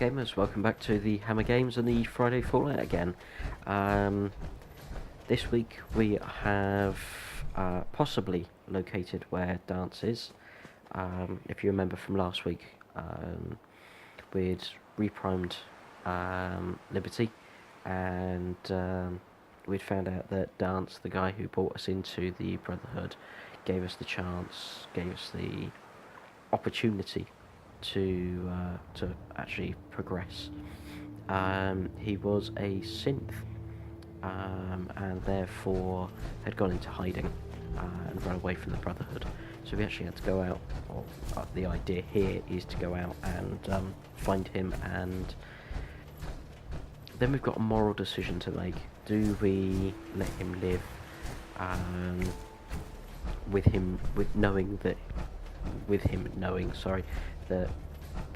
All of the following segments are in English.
gamers, welcome back to the Hammer Games and the Friday Fallout again. This week we have possibly located where Danse is. If you remember from last week, we'd reprimed Liberty, and we'd found out that Danse, the guy who brought us into the Brotherhood, gave us the chance, gave us the opportunity to actually progress. He was a synth, and therefore had gone into hiding and run away from the Brotherhood. So we actually had to go out, or the idea here is to go out and find him, and then we've got a moral decision to make. Do we let him live with him knowing that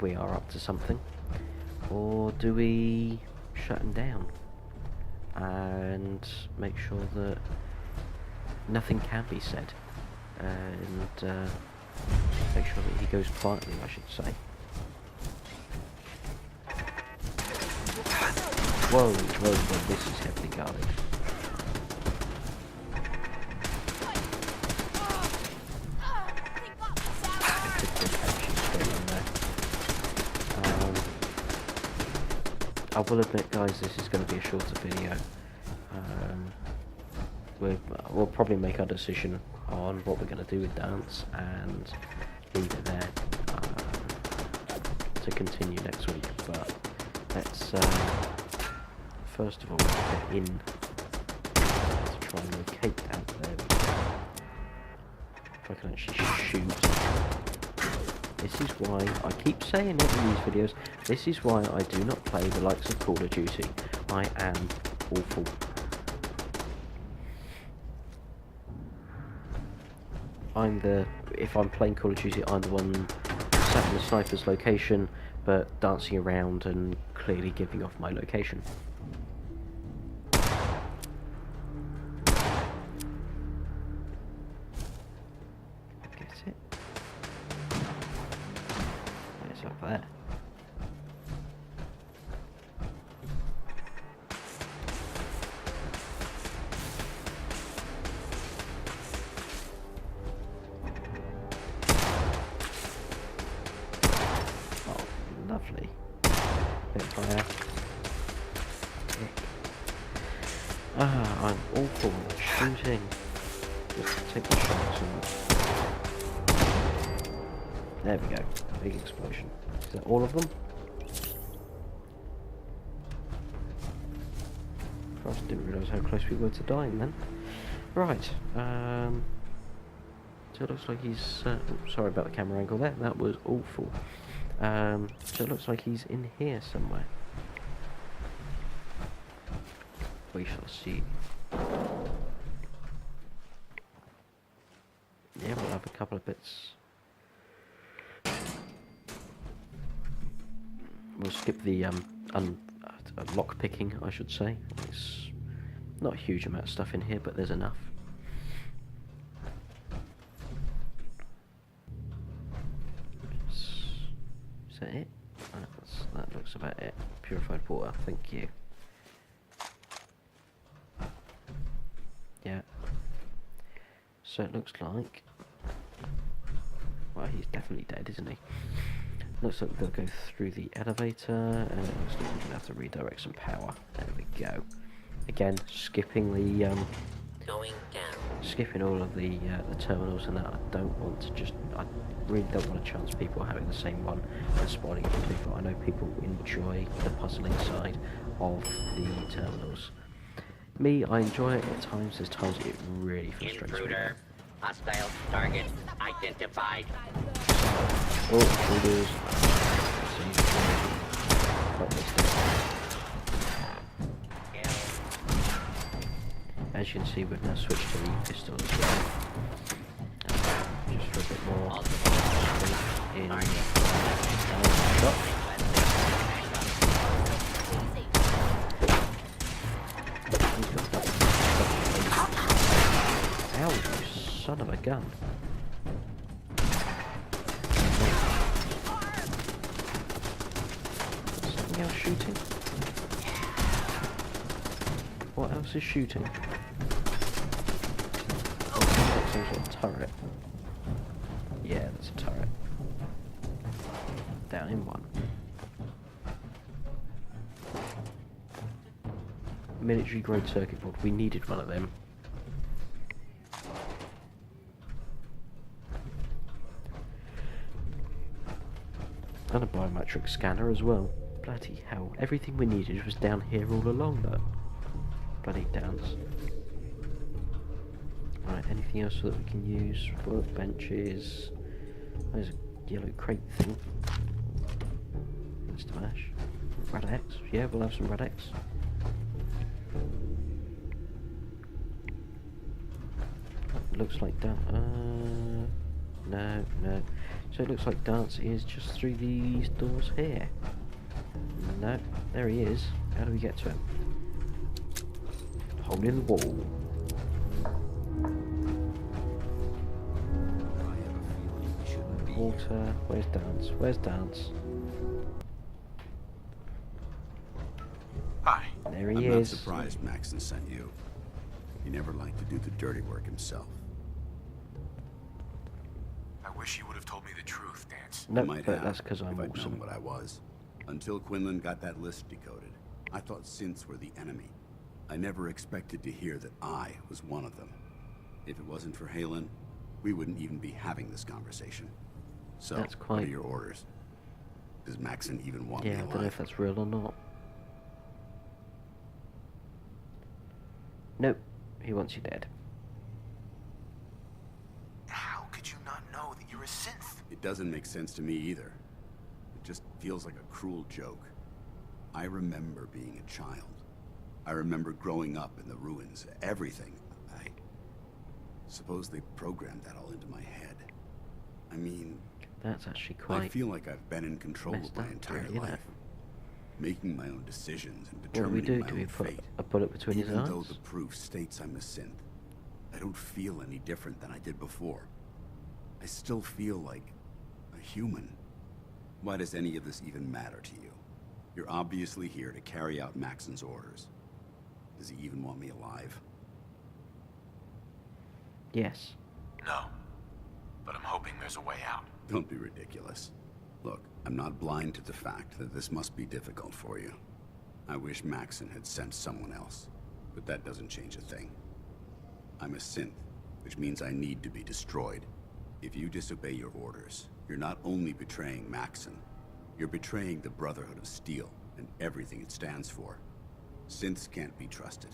we are up to something, or do we shut him down and make sure that nothing can be said, and make sure that he goes quietly, I should say. Whoa, this is heavily guarded. I will admit, guys, this is going to be a shorter video. We'll probably make our decision on what we're going to do with Danse and leave it there to continue next week. But let's first of all get in to try and locate that. There we go. If I can actually shoot. This is why I keep saying it in these videos. This is why I do not play the likes of Call of Duty. I am awful. If I'm playing Call of Duty, I'm the one sat in the sniper's location, but dancing around and clearly giving off my location. Up there. Oh, lovely. Bit higher. I'm awful at shooting. Just take the shots and... There we go. Big explosion. Is that all of them? Christ, didn't realise how close we were to dying then. Right. So it looks like he's... sorry about the camera angle there. That was awful. So it looks like he's in here somewhere. We shall see. Yeah, we'll have a couple of bits. We'll skip the lock picking, I should say. It's not a huge amount of stuff in here, but there's enough. Is that it? That looks about it. Purified water, thank you. Yeah. So it looks like... Well, he's definitely dead, isn't he? Looks like they'll go through the elevator, and it looks like we're going to have to redirect some power. There we go. Again, skipping the going down. Skipping all of the terminals and that. I don't want to I really don't want to chance people having the same one and spawning other people. I know people enjoy the puzzling side of the terminals. Me, I enjoy it at times. There's times it really frustrates me. Intruder. Hostile target identified. Oh, intruders. As you can see, we've now switched to the pistol as well. Just for a bit more in shot. Ow, you son of a gun. anything else shooting? What else is shooting? Some sort of turret. Yeah, there's a turret. Down in one. Military grade circuit board. We needed one of them. And a biometric scanner as well. Bloody hell. Everything we needed was down here all along though. Bloody Danse. Right, anything else that we can use? Workbenches. There's a yellow crate thing. Mr. Mash. Rad-X. Yeah, we'll have some Rad-X. Looks like that. No. So it looks like Danse is just through these doors here. No, there he is. How do we get to him? Hole in the wall. Water. Where's Danse? Where's Danse? Hi. There he I'm is. not surprised Maxon sent you. He never liked to do the dirty work himself. I wish you would have told me the truth, Danse. No, I might but have, that's because I'm if I'd awesome. known what I was. Until Quinlan got that list decoded, I thought synths were the enemy. I never expected to hear that I was one of them. If it wasn't for Halen, we wouldn't even be having this conversation. So, That's what quite- are your orders? Does Maxon even want Yeah, me I alive? don't know if that's real or not. Nope, he wants you dead. How could you not know that you're a synth? It doesn't make sense to me either. It just feels like a cruel joke. I remember being a child. I remember growing up in the ruins. Everything. I suppose they programmed that all into my head. I mean, That's actually I quite... feel like I've been in control messed of my up, entire really, isn't it? life. Making my own decisions and What do we determining do? my Do we own put fate. a bullet between his Even eyes? though the proof states I'm a synth, I don't feel any different than I did before. I still feel like a human. Why does any of this even matter to you? You're obviously here to carry out Maxon's orders. Does he even want me alive? Yes. No. But I'm hoping there's a way out. Don't be ridiculous. Look, I'm not blind to the fact that this must be difficult for you. I wish Maxon had sent someone else, but that doesn't change a thing. I'm a synth, which means I need to be destroyed. If you disobey your orders, you're not only betraying Maxon, you're betraying the Brotherhood of Steel and everything it stands for. Synths can't be trusted.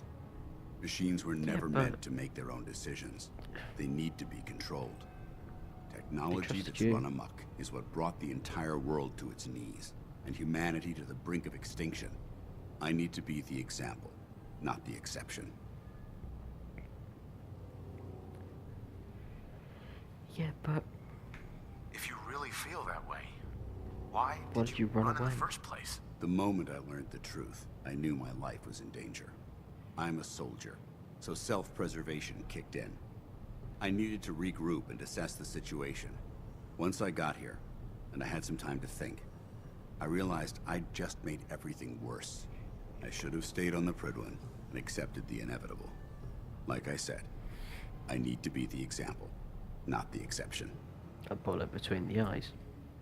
Machines were never but- meant to make their own decisions. They need to be controlled. Technology trusted that's you. run amok is what brought the entire world to its knees, and humanity to the brink of extinction. I need to be the example, not the exception. Yeah, but... If you really feel that way, why Why did did you run in away? the first place? The moment I learned the truth, I knew my life was in danger. I'm a soldier, so self-preservation kicked in. I needed to regroup and assess the situation. Once I got here, and I had some time to think, I realized I'd just made everything worse. I should have stayed on the Prydwen and accepted the inevitable. Like I said, I need to be the example, not the exception. A bullet between the eyes.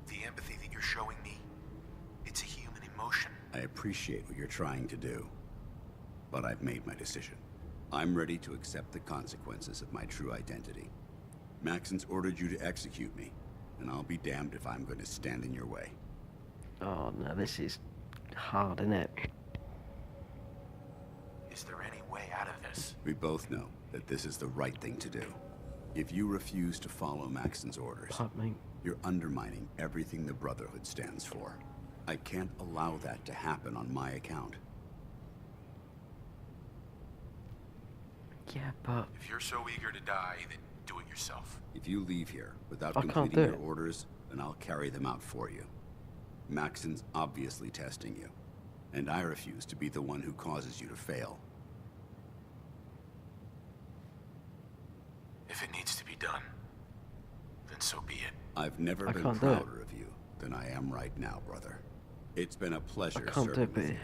The empathy that you're showing me, it's a human emotion. I appreciate what you're trying to do, but I've made my decision. I'm ready to accept the consequences of my true identity. Maxon's ordered you to execute me, and I'll be damned if I'm going to stand in your way. Oh no, this is hard, isn't it? Is there any way out of this? We both know that this is the right thing to do. If you refuse to follow Maxon's orders, Pardon me. you're undermining everything the Brotherhood stands for. I can't allow that to happen on my account. Yeah, but... If you're so eager to die, then do it yourself. If you leave here without I can't completing do your it. orders, then I'll carry them out for you. Maxon's obviously testing you, and I refuse to be the one who causes you to fail. If it needs to be done, then so be it. I've never I been can't do it. prouder of you than I am right now, brother. It's been a I pleasure can't do serving it, but with you.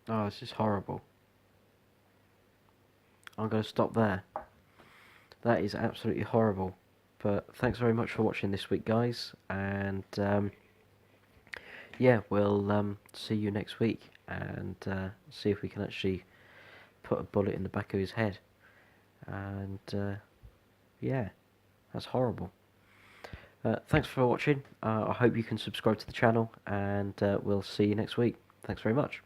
oh, this is horrible. I'm going to stop there. That is absolutely horrible. But thanks very much for watching this week, guys, and yeah, we'll see you next week and see if we can actually put a bullet in the back of his head. And yeah, that's horrible. Thanks for watching. I hope you can subscribe to the channel, and we'll see you next week. Thanks very much.